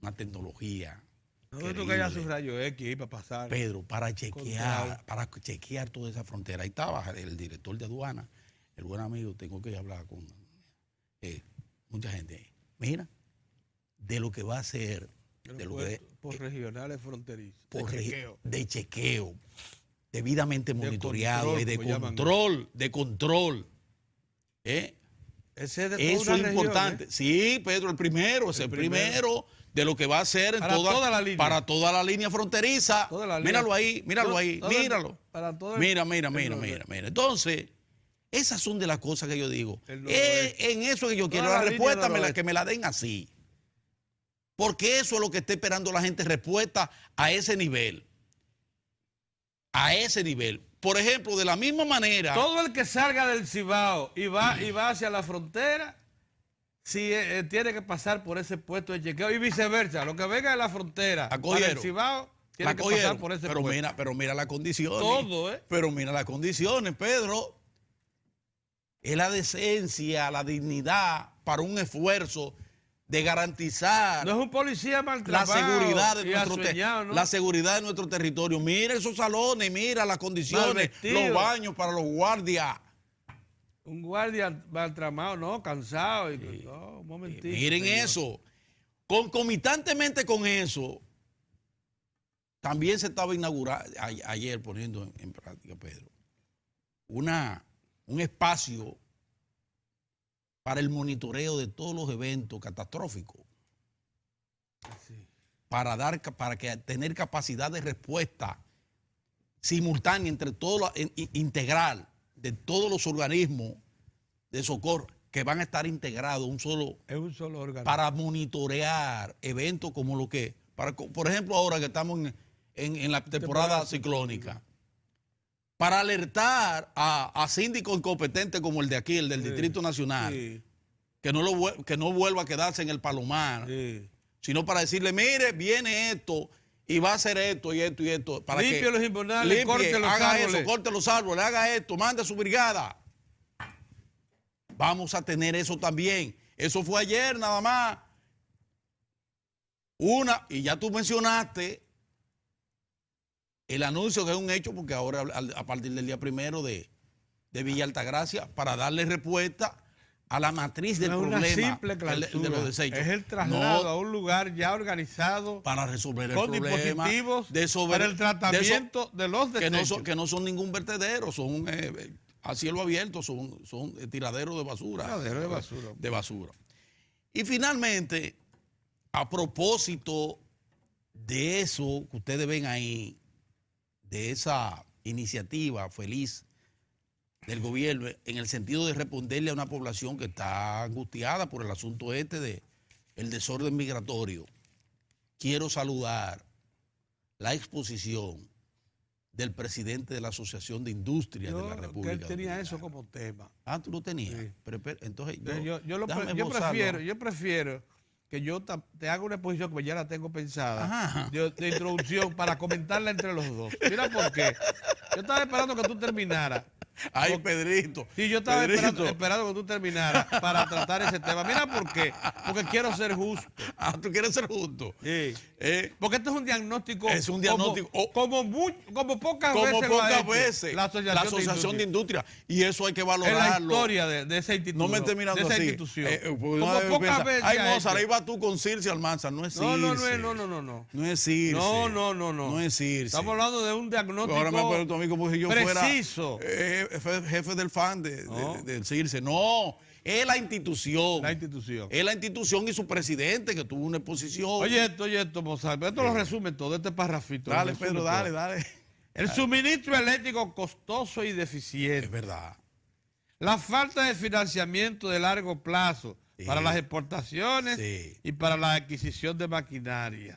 una tecnología. No es que haya sus rayos X ahí para pasar. Pedro, para chequear toda esa frontera. Ahí estaba el director de aduana, el buen amigo, tengo que hablar con mucha gente ahí. Mira, de lo que va a ser, de lo que por regionales fronterizos, de chequeo, debidamente monitoreado y de control. Ese es de Eso toda es una importante. Región, Sí, Pedro, el primero de lo que va a ser para toda la línea fronteriza. Míralo ahí. Míralo. Mira. Entonces, esas son de las cosas que yo digo. En eso que yo quiero la respuesta, que me la den así. Porque eso es lo que está esperando la gente, respuesta a ese nivel. Por ejemplo, de la misma manera. Todo el que salga del Cibao y va hacia la frontera, sí, tiene que pasar por ese puesto de chequeo y viceversa. Lo que venga de la frontera para el Cibao tiene que pasar por ese puesto. Pero mira las condiciones. Todo, Pero mira las condiciones, Pedro. Es la decencia, la dignidad para un esfuerzo de garantizar no es un policía la seguridad de nuestro territorio. Mira esos salones, mira las condiciones, los baños para los guardias. Un guardia maltramado, no, cansado. No, un momentito. Miren señor. Eso. Concomitantemente con eso, también se estaba inaugurando, ayer poniendo en práctica, Pedro, un espacio para el monitoreo de todos los eventos catastróficos. Sí. Para tener capacidad de respuesta simultánea entre todos, integral, de todos los organismos de socorro que van a estar integrados un solo órgano para monitorear eventos como lo que, por ejemplo, ahora que estamos en la temporada ciclónica, para alertar a síndicos incompetentes como el de aquí, el del Distrito Nacional, que no vuelva a quedarse en el Palomar, sino para decirle, mire, viene esto y va a hacer esto y esto y esto. Para limpie los invernales, corte los árboles, haga esto, mande a su brigada. Vamos a tener eso también. Eso fue ayer nada más. Y ya tú mencionaste el anuncio que es un hecho, porque ahora a partir del día 1 de Villa Altagracia, para darle respuesta a la matriz del problema simple de los desechos. Es el traslado a un lugar ya organizado para resolver el con problema dispositivos para el tratamiento de los desechos. Que no son ningún vertedero, son a cielo abierto, son tiraderos de basura. De basura. Y finalmente, a propósito de eso que ustedes ven ahí, de esa iniciativa feliz del gobierno en el sentido de responderle a una población que está angustiada por el asunto del desorden migratorio, quiero saludar la exposición del presidente de la Asociación de Industrias de la República Dominicana. Él tenía eso como tema. Ah, tú lo tenías. Sí. Pero entonces yo prefiero que yo te haga una exposición que ya la tengo pensada de introducción para comentarla entre los dos. Mira por qué. Yo estaba esperando que tú terminaras. Ay, Pedrito. Sí, yo estaba esperando que tú terminaras para tratar ese tema. Mira por qué. Porque quiero ser justo. Ah, tú quieres ser justo. Sí. Porque esto es un diagnóstico. Es un diagnóstico. Como pocas veces la Asociación de Industria. Y eso hay que valorarlo. Es la historia de esa institución. No me estés mirando de esa así. institución. Como pocas veces. Ay, Mozart, ahí va tú con Circe Almanzar. No es Circe. No. No es Circe. No. No es Circe. Estamos hablando de un diagnóstico. Ahora me acuerdo tú a mí como si yo preciso. Fuera jefe del FAN del Circe. No, es la institución. Es la institución y su presidente que tuvo una exposición. Oye esto, Mozart. Esto lo resume todo, este parrafito. Dale, Pedro, dale. El suministro eléctrico costoso y deficiente. Es verdad. La falta de financiamiento de largo plazo para las exportaciones y para la adquisición de maquinaria.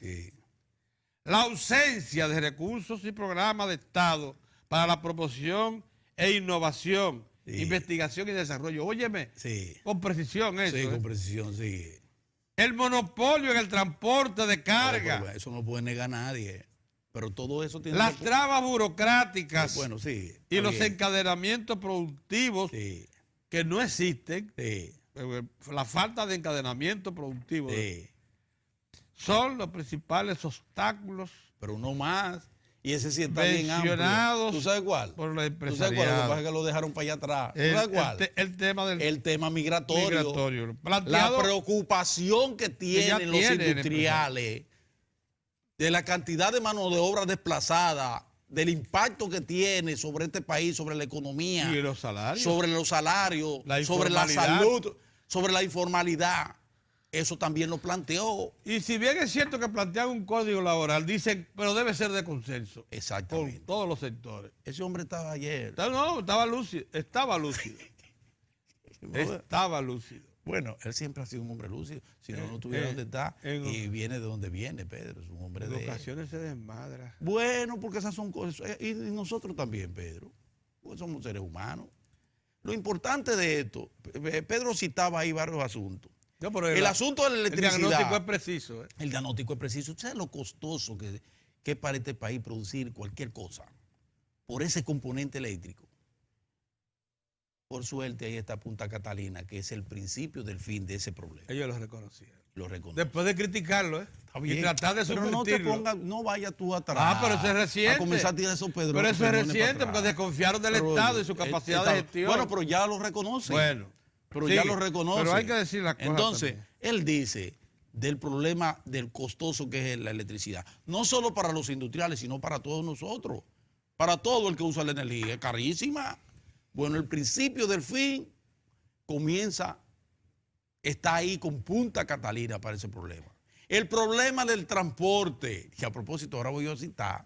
La ausencia de recursos y programas de Estado para la promoción e innovación, investigación y desarrollo. Óyeme, con precisión eso. Sí, con precisión, sí. El monopolio en el transporte de carga. No, eso no puede negar nadie. Pero todo eso tiene... Las trabas burocráticas y los encadenamientos productivos que no existen. La falta de encadenamiento productivo son los principales obstáculos Pero uno más. Y ese sí está bien amplio. mencionados ¿Tú sabes cuál? por los ¿Tú sabes cuál? Lo que pasa empresariados. es que lo dejaron para allá atrás. ¿Tú sabes cuál? El tema del El tema migratorio. La planteado preocupación que ya tienen los tiene el industriales de la cantidad de mano de obra desplazada, del impacto que tiene sobre este país, sobre la economía, y los salarios. sobre los salarios, La sobre la informalidad. salud, sobre la informalidad. Eso también lo planteó. Y si bien es cierto que plantean un código laboral, dicen, pero debe ser de consenso Exactamente. con todos los sectores. Ese hombre estaba ayer. No, estaba lúcido. Estaba lúcido. Estaba lúcido. Bueno, él siempre ha sido un hombre lúcido. Si no, no estuviera donde está. Y viene de donde viene, Pedro. Es un hombre en de... ocasiones se desmadra. Bueno, porque esas son cosas. Y nosotros también, Pedro. Porque somos seres humanos. Lo importante de esto, Pedro citaba ahí varios asuntos. No, pero el asunto de la electricidad. El diagnóstico es preciso. El diagnóstico es preciso. ¿Sabes lo costoso que es para este país producir cualquier cosa por ese componente eléctrico? Por suerte, ahí está Punta Catalina, que es el principio del fin de ese problema. Ellos lo reconocieron. Lo reconocen. Después de criticarlo, Está bien, y tratar de pero subvertirlo. no vaya tú atrás. Ah, pero eso es reciente. A comenzar a tirar esos Pedro. Pero eso es reciente, porque desconfiaron del Estado y su capacidad de gestión. Bueno, pero ya lo reconoce. Bueno. Pero sí, ya lo reconoce. Pero hay que decir las cosas. Entonces, también. él dice del problema del costoso que es la electricidad. No solo para los industriales, sino para todos nosotros. Para todo el que usa la energía. Es carísima. Bueno, el principio del fin está ahí con Punta Catalina para ese problema. El problema del transporte, que a propósito ahora voy a citar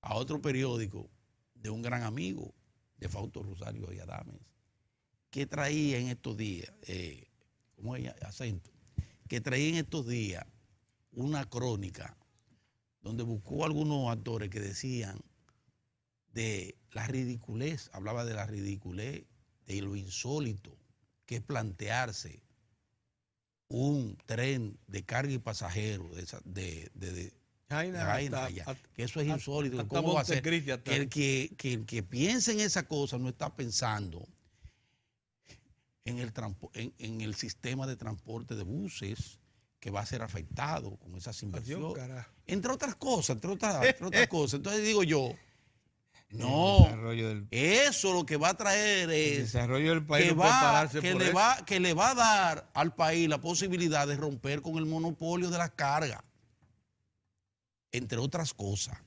a otro periódico de un gran amigo de Fausto Rosario y Adames, que traía en estos días, ¿cómo es? Acento, que traía en estos días una crónica donde buscó algunos actores que decían de la ridiculez, hablaba de la ridiculez, de lo insólito que es plantearse un tren de carga y pasajeros de Jaina allá, que eso es insólito. ¿Cómo va a ser? Que el que piense en esa cosa no está pensando en el sistema de transporte de buses que va a ser afectado con esas inversiones. Entre otras cosas, entre otras cosas. Entonces digo yo, no, eso lo que va a traer es el desarrollo del país que le va a dar al país la posibilidad de romper con el monopolio de la carga. Entre otras cosas,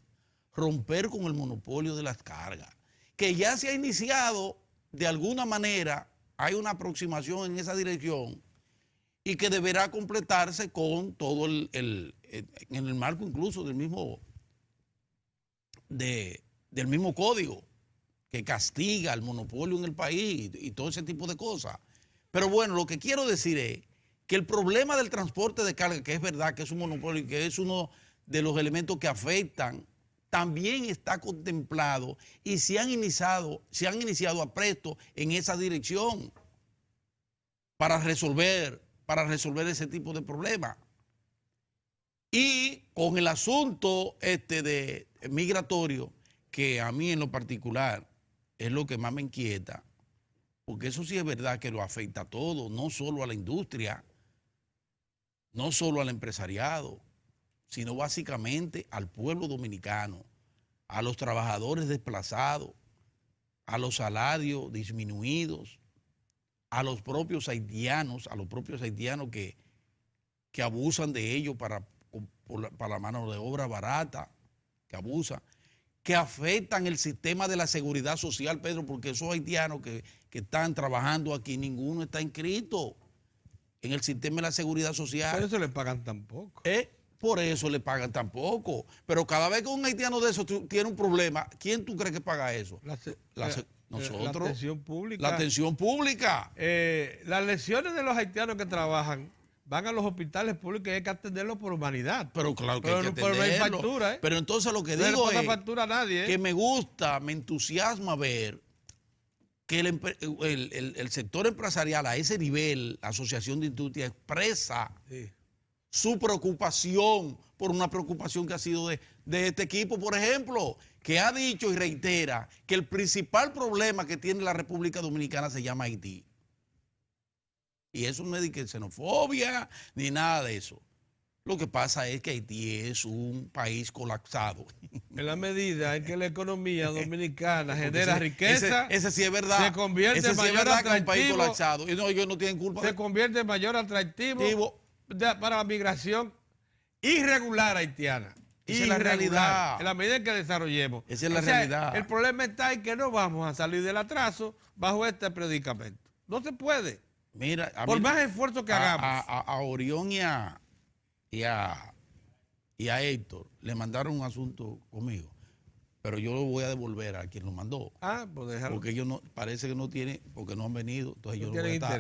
romper con el monopolio de las cargas, que ya se ha iniciado de alguna manera, hay una aproximación en esa dirección y que deberá completarse con todo en el marco incluso del mismo código que castiga el monopolio en el país y todo ese tipo de cosas. Pero bueno, lo que quiero decir es que el problema del transporte de carga, que es verdad que es un monopolio y que es uno de los elementos que afectan, también está contemplado y se han iniciado aprestos en esa dirección para resolver ese tipo de problemas. Y con el asunto de migratorio, que a mí en lo particular es lo que más me inquieta, porque eso sí es verdad que lo afecta a todo, no solo a la industria, no solo al empresariado, sino básicamente al pueblo dominicano, a los trabajadores desplazados, a los salarios disminuidos, a los propios haitianos que abusan de ellos para la mano de obra barata, que abusan, que afectan el sistema de la seguridad social, Pedro, porque esos haitianos que están trabajando aquí, ninguno está inscrito en el sistema de la seguridad social. Por eso le pagan tan poco. Por eso le pagan tan poco. Pero cada vez que un haitiano de esos tiene un problema, ¿quién tú crees que paga eso? Nosotros. La atención pública. La atención pública. Las lesiones de los haitianos que trabajan van a los hospitales públicos y hay que atenderlos por humanidad. Pero claro que hay que atenderlo. Pero no hay factura, Pero entonces lo que digo no le pasa factura a nadie, que me gusta, me entusiasma ver que el sector empresarial a ese nivel, la Asociación de Industria, expresa su preocupación por una preocupación que ha sido de este equipo, por ejemplo, que ha dicho y reitera que el principal problema que tiene la República Dominicana se llama Haití. Y eso no es de xenofobia ni nada de eso. Lo que pasa es que Haití es un país colapsado. En la medida en que la economía dominicana genera riqueza, ese sí es verdad. se convierte ese en sí es mayor verdad que es un país atractivo. colapsado. Y no, ellos no tienen culpa. Se convierte en mayor atractivo para la migración irregular haitiana. Esa es la realidad. En la medida en que desarrollemos. Esa es la realidad. El problema está en que no vamos a salir del atraso bajo este predicamento. No se puede. Mira, por más esfuerzo que hagamos. A Orión y a Héctor le mandaron un asunto conmigo, pero yo lo voy a devolver a quien lo mandó. Pues déjalo. Porque ellos no, parece que no tienen, porque no han venido, entonces yo no voy a estar.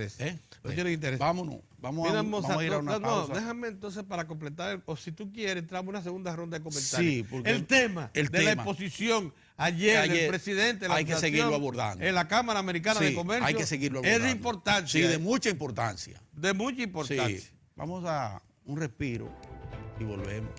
No tienen interés. Vámonos, vamos a ir a una pausa. Déjame entonces para completar, o si tú quieres, entramos a una segunda ronda de comentarios. Sí, porque el tema de la exposición ayer del presidente, hay que seguirlo abordando. En la Cámara Americana de Comercio. Hay que seguirlo abordando. Es de importancia. Sí, de mucha importancia. De mucha importancia. Sí. Vamos a un respiro y volvemos.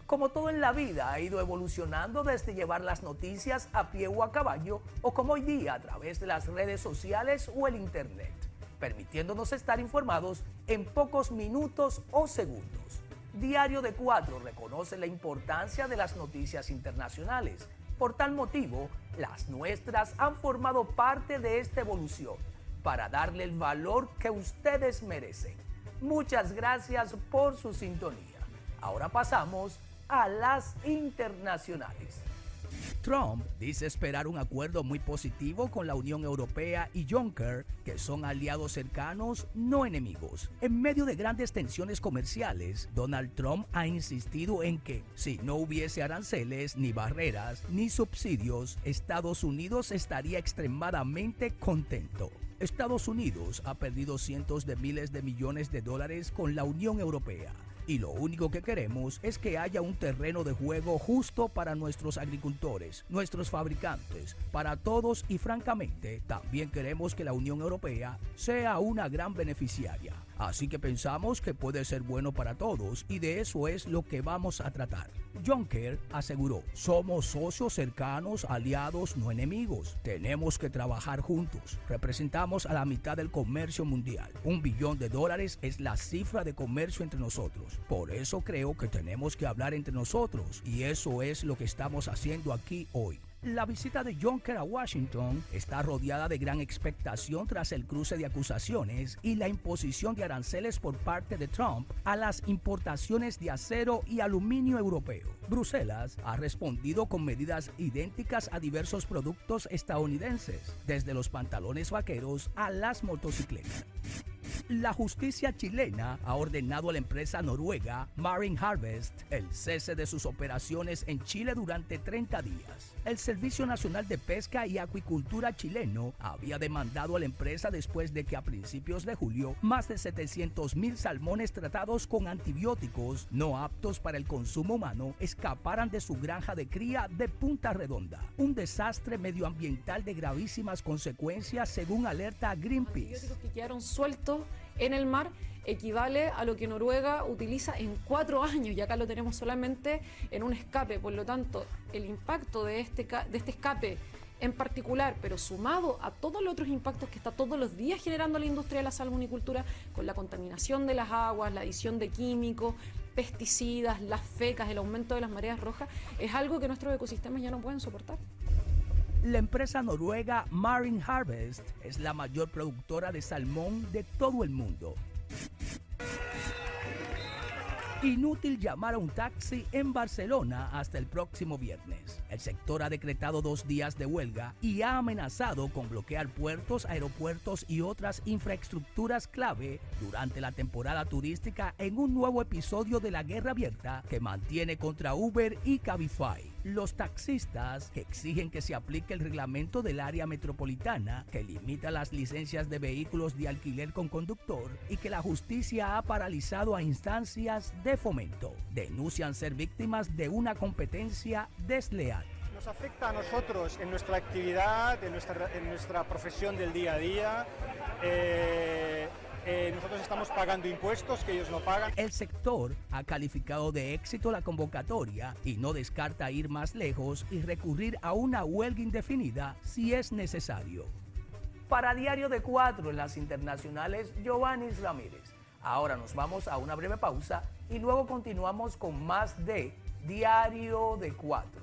Como todo en la vida ha ido evolucionando desde llevar las noticias a pie o a caballo, o como hoy día a través de las redes sociales o el internet, permitiéndonos estar informados en pocos minutos o segundos. Diario de 4 reconoce la importancia de las noticias internacionales. Por tal motivo, las nuestras han formado parte de esta evolución para darle el valor que ustedes merecen. Muchas gracias por su sintonía. Ahora pasamos a las internacionales. Trump dice esperar un acuerdo muy positivo con la Unión Europea y Juncker, que son aliados cercanos, no enemigos. En medio de grandes tensiones comerciales, Donald Trump ha insistido en que si no hubiese aranceles, ni barreras, ni subsidios, Estados Unidos estaría extremadamente contento. Estados Unidos ha perdido cientos de miles de millones de dólares con la Unión Europea. Y lo único que queremos es que haya un terreno de juego justo para nuestros agricultores, nuestros fabricantes, para todos y francamente también queremos que la Unión Europea sea una gran beneficiaria. Así que pensamos que puede ser bueno para todos y de eso es lo que vamos a tratar. Juncker aseguró, somos socios cercanos, aliados, no enemigos. Tenemos que trabajar juntos. Representamos a la mitad del comercio mundial. $1 billón es la cifra de comercio entre nosotros. Por eso creo que tenemos que hablar entre nosotros y eso es lo que estamos haciendo aquí hoy. La visita de Juncker a Washington está rodeada de gran expectación tras el cruce de acusaciones y la imposición de aranceles por parte de Trump a las importaciones de acero y aluminio europeo. Bruselas ha respondido con medidas idénticas a diversos productos estadounidenses, desde los pantalones vaqueros a las motocicletas. La justicia chilena ha ordenado a la empresa noruega Marine Harvest el cese de sus operaciones en Chile durante 30 días. El Servicio Nacional de Pesca y Acuicultura chileno había demandado a la empresa después de que a principios de julio más de 700,000 salmones tratados con antibióticos no aptos para el consumo humano escaparan de su granja de cría de Punta Redonda. Un desastre medioambiental de gravísimas consecuencias según alerta Greenpeace. Los antibióticos que quedaron sueltos en el mar equivale a lo que Noruega utiliza en 4 años y acá lo tenemos solamente en un escape. Por lo tanto, el impacto de este escape en particular, pero sumado a todos los otros impactos que está todos los días generando la industria de la salmonicultura, con la contaminación de las aguas, la adición de químicos, pesticidas, las fecas, el aumento de las mareas rojas, es algo que nuestros ecosistemas ya no pueden soportar. La empresa noruega Marine Harvest es la mayor productora de salmón de todo el mundo. Inútil llamar a un taxi en Barcelona hasta el próximo viernes. El sector ha decretado 2 días de huelga y ha amenazado con bloquear puertos, aeropuertos y otras infraestructuras clave durante la temporada turística en un nuevo episodio de la guerra abierta que mantiene contra Uber y Cabify. Los taxistas que exigen que se aplique el reglamento del área metropolitana que limita las licencias de vehículos de alquiler con conductor y que la justicia ha paralizado a instancias de fomento. Denuncian ser víctimas de una competencia desleal. Nos afecta a nosotros en nuestra actividad, en nuestra profesión del día a día. nosotros estamos pagando impuestos que ellos no pagan. El sector ha calificado de éxito la convocatoria y no descarta ir más lejos y recurrir a una huelga indefinida si es necesario. Para Diario de 4 en las internacionales, Giovanni Ramírez. Ahora nos vamos a una breve pausa y luego continuamos con más de Diario de 4.